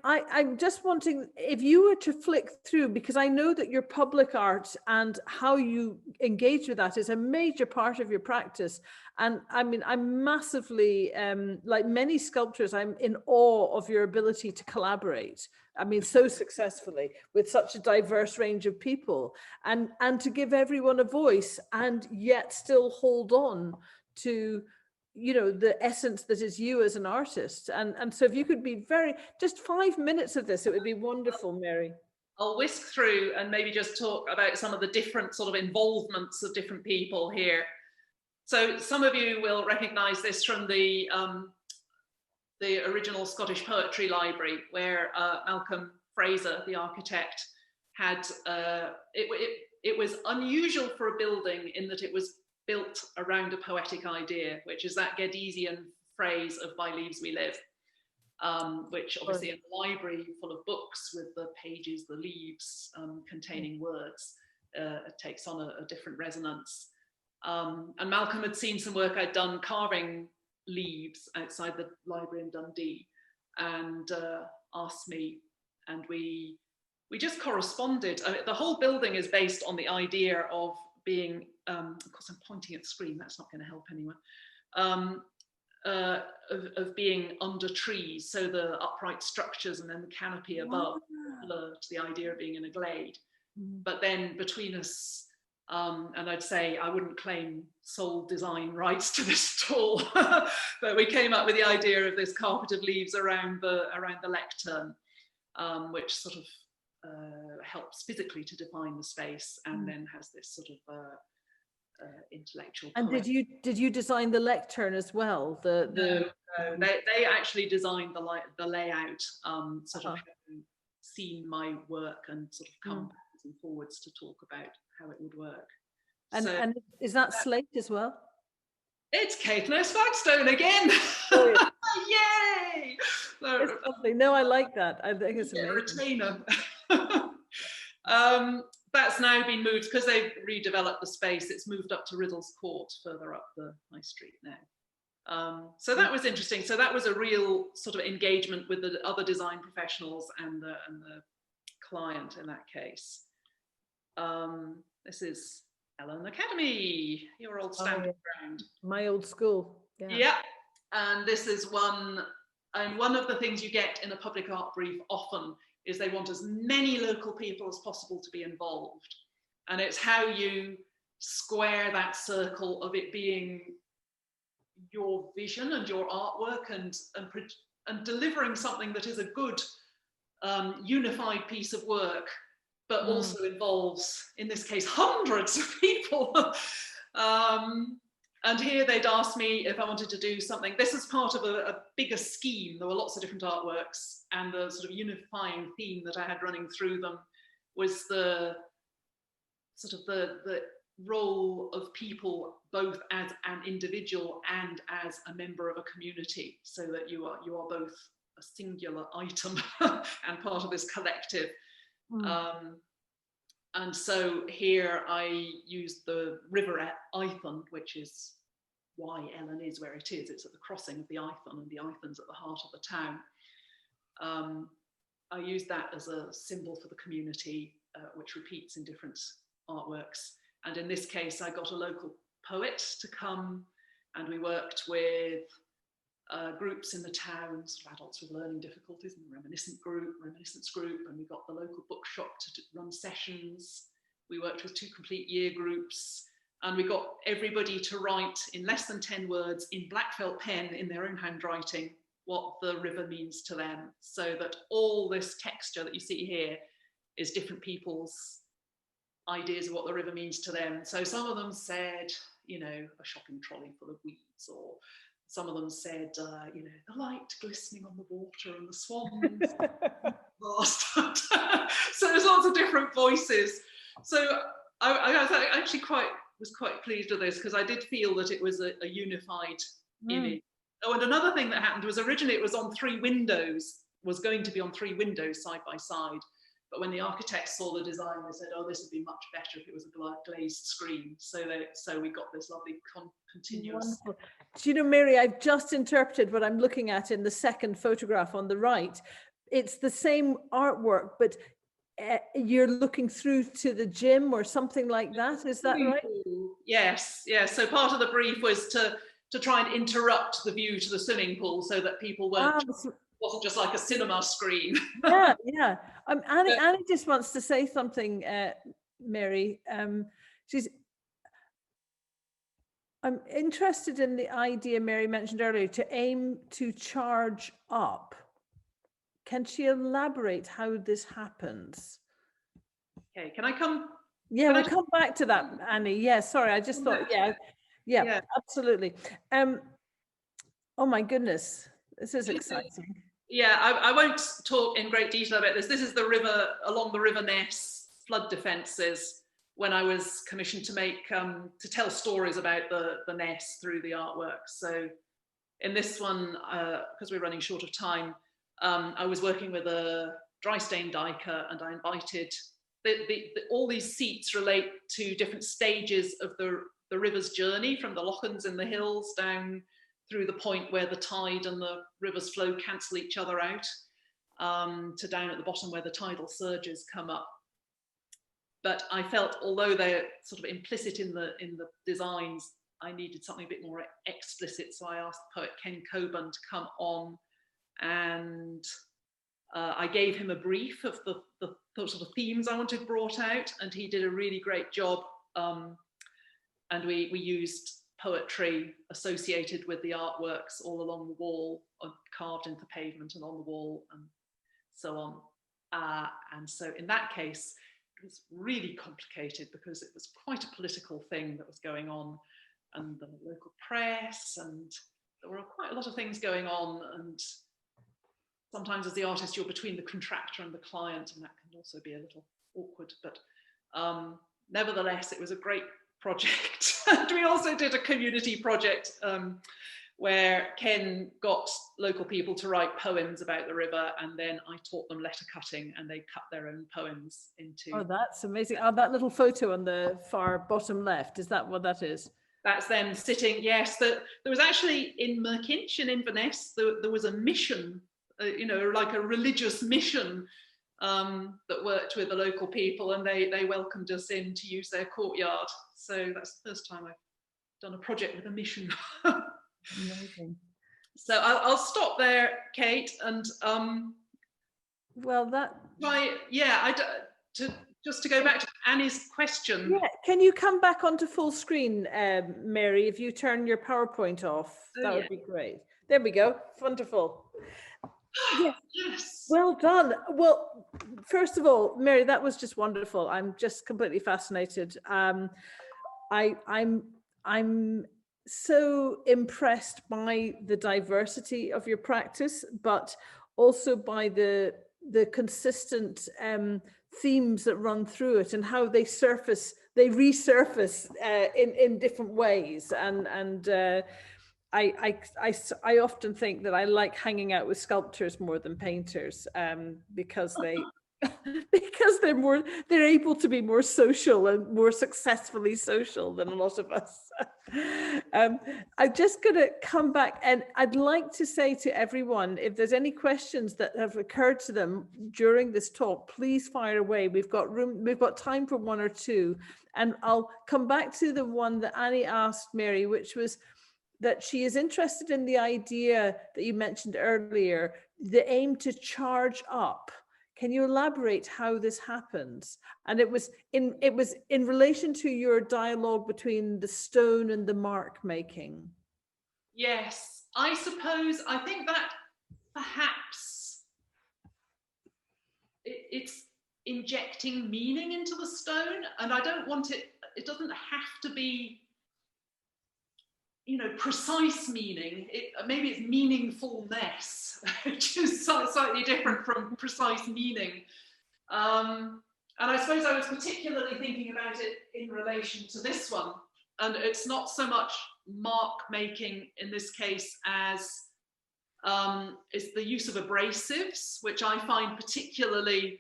I'm just wanting, if you were to flick through, because I know that your public art and how you engage with that is a major part of your practice. And I mean, I'm massively, like many sculptors, I'm in awe of your ability to collaborate. I mean, so successfully with such a diverse range of people, and to give everyone a voice and yet still hold on to, you know, the essence that is you as an artist. And so if you could be just 5 minutes of this, it would be wonderful, Mary. I'll whisk through and maybe just talk about some of the different sort of involvements of different people here. So some of you will recognize this from the original Scottish Poetry Library, where Malcolm Fraser, the architect, had, it was unusual for a building in that it was built around a poetic idea, which is that Gedesian phrase of "by leaves we live," which obviously in the library full of books with the pages, the leaves containing words, it takes on a different resonance. And Malcolm had seen some work I'd done carving leaves outside the library in Dundee, and asked me, and we just corresponded. I mean, the whole building is based on the idea of being, of course I'm pointing at the screen, that's not going to help anyone, of being under trees, so the upright structures and then the canopy above, to the idea of being in a glade. But then between us, and I'd say I wouldn't claim sole design rights to this at all, but we came up with the idea of this carpet of leaves around the lectern, which sort of helps physically to define the space, and then has this sort of intellectual. And did you design the lectern as well? No, they actually designed the layout, sort of having seen my work and sort of come backwards and forwards to talk about how it would work. And is that slate as well? It's Caithness Flagstone again. Yay! It's lovely. No, I like that. I think it's amazing. Retainer. That's now been moved because they've redeveloped the space. It's moved up to Riddle's Court, further up the High Street now. So that was interesting. So that was a real sort of engagement with the other design professionals and the client in that case. This is Ellen Academy, your old stamping ground. My old school. Yeah. And this is one of the things you get in a public art brief often is they want as many local people as possible to be involved. And it's how you square that circle of it being your vision and your artwork and delivering something that is a good unified piece of work, but also involves, in this case, hundreds of people. And here they'd asked me if I wanted to do something. This is part of a bigger scheme. There were lots of different artworks, and the sort of unifying theme that I had running through them was the sort of the role of people both as an individual and as a member of a community, so that you are both a singular item and part of this collective. And so here I used the River Eithon, which is why Ellen is where it is. It's at the crossing of the Eithon, and the Eithon's at the heart of the town. I used that as a symbol for the community, which repeats in different artworks. And in this case, I got a local poet to come, and we worked with groups in the town, sort of adults with learning difficulties, and the reminiscence group, and we got the local bookshop to run sessions. We worked with 2 complete year groups, and we got everybody to write in less than 10 words in black felt pen in their own handwriting what the river means to them, so that all this texture that you see here is different people's ideas of what the river means to them. So some of them said, you know, a shopping trolley full of weeds, or some of them said, you know, the light glistening on the water and the swans. So there's lots of different voices. So I was actually quite pleased with this, because I did feel that it was a unified image. Oh, and another thing that happened was originally it was on 3 windows, was going to be on 3 windows side by side. But when the architects saw the design, they said, oh, this would be much better if it was a glazed screen. So we got this lovely continuous. Wonderful. Do you know, Mary, I've just interpreted what I'm looking at in the second photograph on the right. It's the same artwork, but you're looking through to the gym or something like that. Is that right? Yes, yes. So part of the brief was to try and interrupt the view to the swimming pool, so that people wasn't just like a cinema screen. Yeah. Annie just wants to say something, Mary. I'm interested in the idea Mary mentioned earlier, to aim to charge up. Can she elaborate how this happens? Okay, can I come? Yeah, we'll come back to that, Annie. Yeah, sorry, I just thought, yeah, absolutely. Oh my goodness, this is exciting. Yeah, I won't talk in great detail about this. This is the river, along the River Ness flood defences, when I was commissioned to make, to tell stories about the Ness through the artwork. So in this one, because we're running short of time, I was working with a dry stain diker, and I invited, all these seats relate to different stages of the river's journey, from the lochans in the hills down through the point where the tide and the river's flow cancel each other out, to down at the bottom where the tidal surges come up. But I felt, although they're sort of implicit in the designs, I needed something a bit more explicit. So I asked the poet Ken Coburn to come on, and I gave him a brief of the sort of themes I wanted brought out, and he did a really great job. And we used poetry associated with the artworks all along the wall, carved into pavement and on the wall, and so on. And so in that case, it was really complicated, because it was quite a political thing that was going on, and the local press, and there were quite a lot of things going on. And sometimes as the artist, you're between the contractor and the client, and that can also be a little awkward. But nevertheless, it was a great project. And we also did a community project where Ken got local people to write poems about the river, and then I taught them letter cutting, and they cut their own poems into. Oh, that's amazing. Oh, that little photo on the far bottom left, is that what that is? That's them sitting, yes. There was actually, in Merkinch in Inverness, there was a mission, you know, like a religious mission that worked with the local people, and they welcomed us in to use their courtyard. So that's the first time I've done a project with a mission. Amazing. So I'll stop there, Kate, and well, that just to go back to Annie's question. Yeah, can you come back onto full screen, Mary? If you turn your PowerPoint off, that would be great. There we go. Wonderful. Yes. Well done. Well, first of all, Mary, that was just wonderful. I'm just completely fascinated. I'm so impressed by the diversity of your practice, but also by the consistent themes that run through it, and how they resurface in different ways. And I often think that I like hanging out with sculptors more than painters, because Because they're able to be more social and more successfully social than a lot of us. I'm just going to come back, and I'd like to say to everyone, if there's any questions that have occurred to them during this talk, please fire away. We've got time for one or two, and I'll come back to the one that Annie asked Mary, which was that she is interested in the idea that you mentioned earlier, the aim to charge up. Can you elaborate how this happens? And it was in relation to your dialogue between the stone and the mark making. Yes, I think that perhaps it's injecting meaning into the stone, and I don't want it doesn't have to be, precise meaning. Maybe it's meaningfulness, which is slightly different from precise meaning. And I suppose I was particularly thinking about it in relation to this one. And it's not so much mark making in this case as is the use of abrasives, which I find particularly,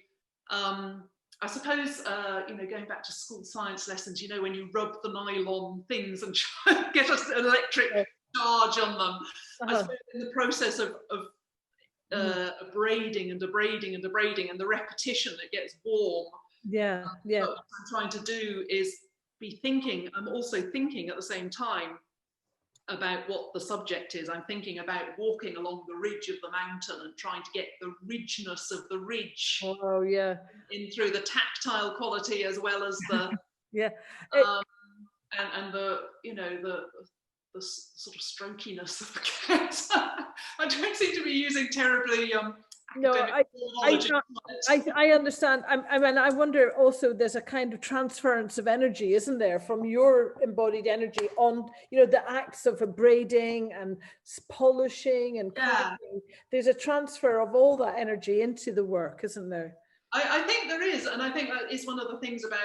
I suppose, going back to school science lessons, when you rub the nylon things and try to get an electric charge on them. I suppose in the process of abrading and abrading and abrading and the repetition that gets warm. Yeah. What I'm trying to do is I'm also thinking at the same time about what the subject is. I'm thinking about walking along the ridge of the mountain and trying to get the ridgeness of the ridge in through the tactile quality as well as the and the the sort of strokiness of the cat. I don't seem to be using terribly no, I understand. I mean, I wonder also, there's a kind of transference of energy, isn't there, from your embodied energy on, the acts of abrading and polishing and carving. There's a transfer of all that energy into the work, isn't there? I think there is, and I think that is one of the things about,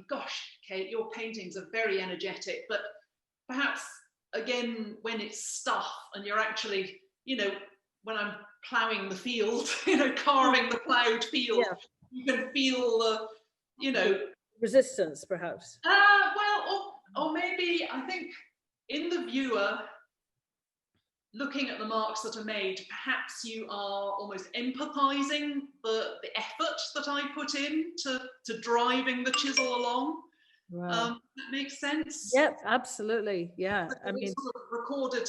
gosh, Kate, your paintings are very energetic, but perhaps, again, when it's stuff and you're actually, when I'm ploughing the field, carving the ploughed field, you can feel the, resistance, perhaps. Or maybe, I think, in the viewer, looking at the marks that are made, perhaps you are almost empathizing the effort that I put in to driving the chisel along. Wow. That makes sense? Yep, absolutely. Yeah. I mean, sort of recorded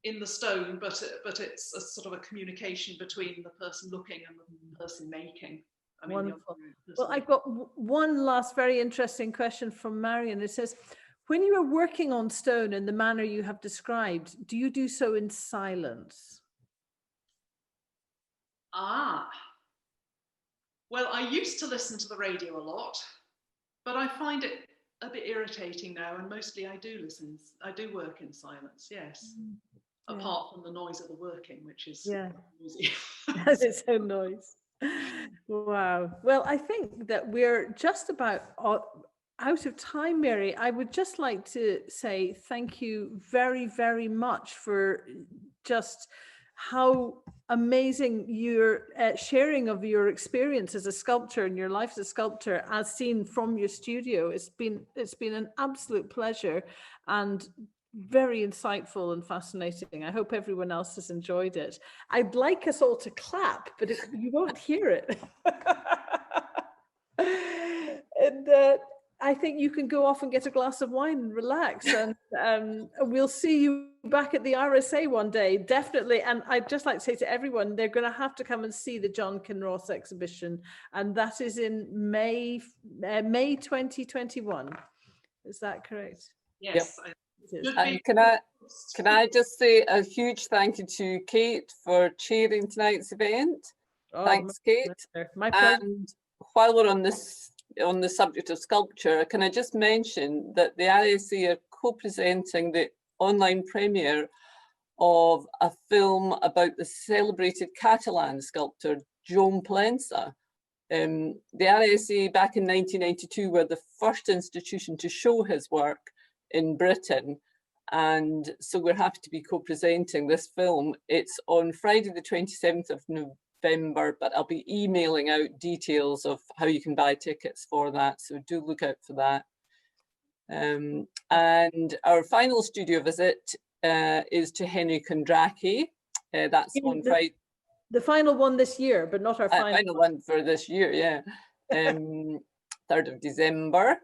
in the stone, but it's a sort of a communication between the person looking and the person making. Wonderful. Well, I've got one last very interesting question from Marion. It says, when you are working on stone in the manner you have described, do you do so in silence? Well, I used to listen to the radio a lot, but I find it a bit irritating now, and mostly I do work in silence, yes. Apart from the noise of the working, which is noisy. Has its own noise. Wow. Well, I think that we're just about out of time, Mary. I would just like to say thank you very, very much for just how amazing your sharing of your experience as a sculptor and your life as a sculptor, as seen from your studio. It's been an absolute pleasure and very insightful and fascinating. I hope everyone else has enjoyed it. I'd like us all to clap, but you won't hear it. And I think you can go off and get a glass of wine and relax, and we'll see you back at the RSA one day, definitely. And I'd just like to say to everyone, they're going to have to come and see the John Kinross exhibition, and that is in May 2021. Is that correct? Yes. Yep. And can I just say a huge thank you to Kate for chairing tonight's event. Thanks, Kate. My pleasure. And while we're on the subject of sculpture, can I just mention that the RSA are co-presenting the online premiere of a film about the celebrated Catalan sculptor Joan Plensa. The RSA back in 1992 were the first institution to show his work in Britain, and so we're happy to be co-presenting this film. It's on Friday the 27th of November, but I'll be emailing out details of how you can buy tickets for that, so do look out for that. And our final studio visit is to Henry Kondraki. That's on Friday. The final one this year, but not our final one for this year, yeah. 3rd of December.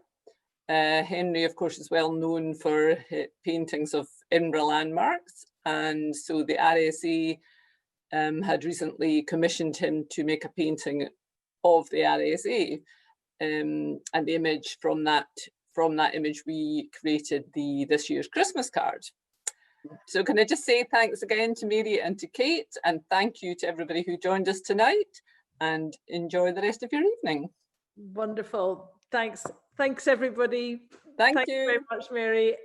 Henry, of course, is well known for paintings of Edinburgh landmarks, and so the RSA had recently commissioned him to make a painting of the RSA, and the image from that image we created this year's Christmas card. So can I just say thanks again to Mary and to Kate, and thank you to everybody who joined us tonight, and enjoy the rest of your evening. Wonderful. Thanks everybody. Thank you very much, Mary.